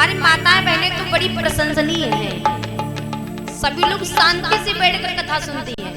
हमारी माताएं बहनें तो बड़ी प्रशंसनीय हैं। सभी लोग शांति से बैठकर कथा सुनती हैं।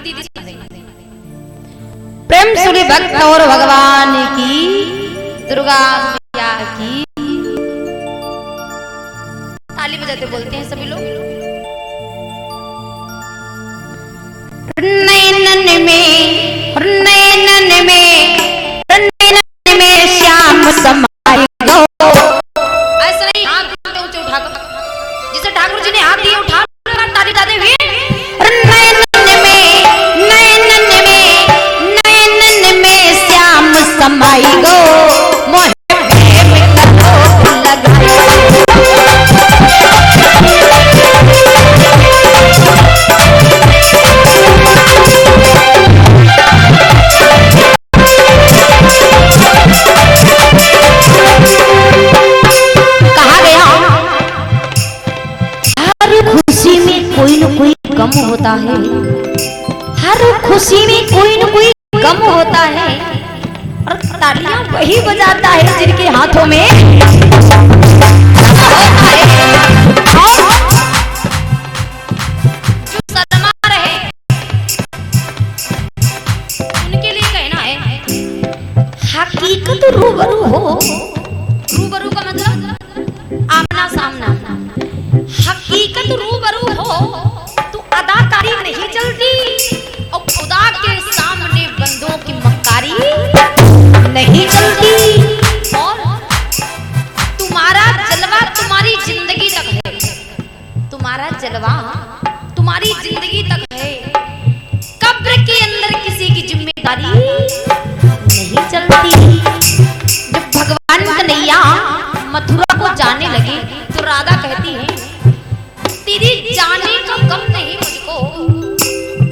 दीदी प्रेम सुनी भक्त और भगवान की दुर्गा मैया की ताली बजाते बोलते हैं सभी लोग। नैनन में श्याम समाई गो। ऐसा नहीं हाथ ऊंचे उठाकर, जिसे ठाकुर जी ने हाथ दिए उठा ताली बजाते हुए समाई गो मोहे प्रेम करो लगाई। कहा गया हर खुशी में कोई न कोई गम होता है, हर खुशी में कोई न कोई गम होता है, और तालियां वही बजाता है जिनके हाथों में जो शर्मा रहे उनके लिए कहना है हकीकत रूबरू हो। रूबरू का मतलब आमना सामना। हकीकत रूबरू हो तो अदाकारी नहीं चलती, और खुदा के सामने बंदों की मक्कारी नहीं चलती। और तुम्हारा जलवा तुम्हारी जिंदगी तक है, तुम्हारा जलवा तुम्हारी जिंदगी तक है। कब्र के अंदर किसी की जिम्मेदारी नहीं चलती। जब भगवान कन्हैया मथुरा को जाने लगे तो राधा कहती है तेरी जाने का गम नहीं मुझको,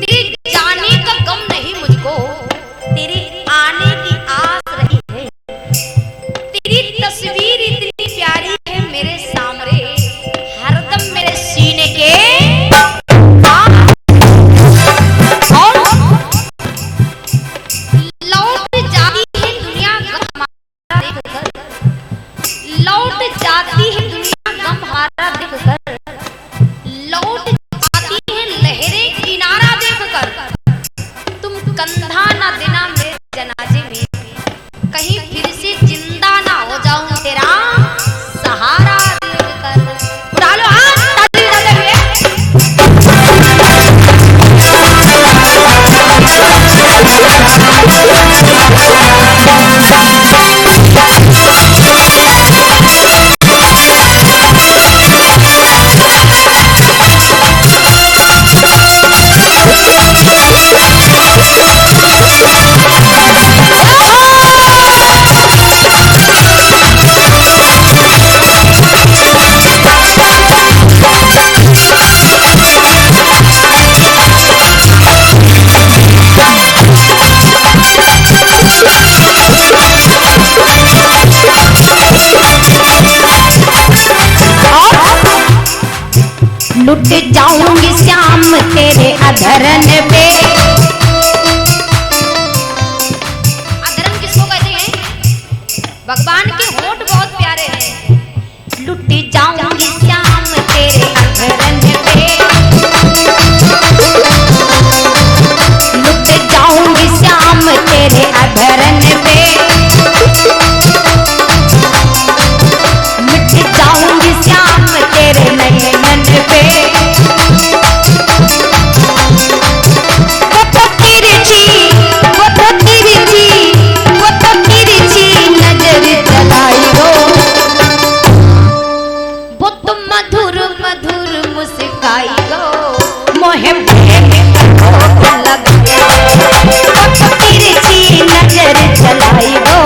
तेरी जाने का गम नहीं मुझको, तेरे आने की आस रही है। तेरी तस्वीर इतनी प्यारी है मेरे सामने, हरदम मेरे सीने के और लौट जाती है दुनिया गम हमारा देखकर, लौट जाती है दुनिया गम हमारा देखकर, लौट जाती है लहरें किनारा देखकर। तुम कंधा ना देना मेरे जनाजे में, कहीं फिर से जिंदा ना हो जाऊं तेरा सहारा देखकर। उड़ा लो हाथ ताली बजाते हुए। लुट जाऊंगी श्याम तेरे अधरन पे। अधरन किसको कहते हैं? भगवान के होंठ बहुत प्यारे हैं। लुट जाऊंगी श्याम तेरे अधरन पे, लुट जाऊंगी श्याम तेरे अधरन पे, मिट जाऊंगी श्याम तेरे नयन पे। मधुर मधुर मुस्काई गो मोहे प्रेम करो लगाई। तिरछी नजर चलाई गो,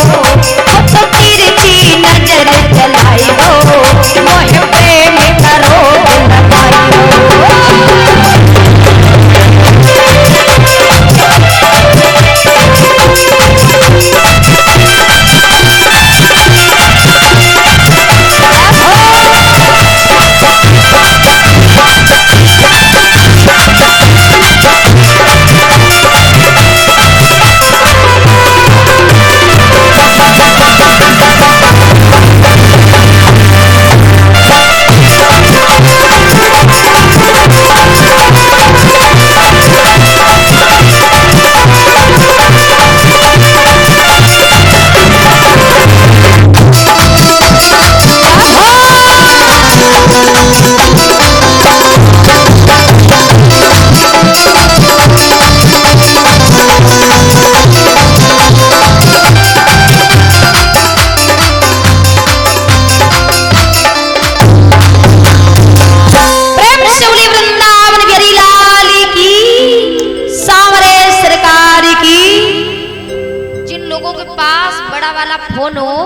तिरछी नजर चलाई गो मोहे प्रेम करो लगाई गो। पास बड़ा वाला फोन हो,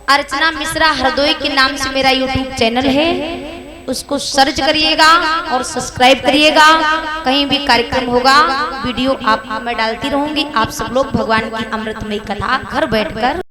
अर्चना मिश्रा हरदोई के नाम से मेरा यूट्यूब चैनल है, उसको सर्च करिएगा और सब्सक्राइब करिएगा। कहीं भी कार्यक्रम होगा वीडियो आप मैं डालती रहूंगी। आप सब लोग भगवान की अमृतमयी कथा घर बैठकर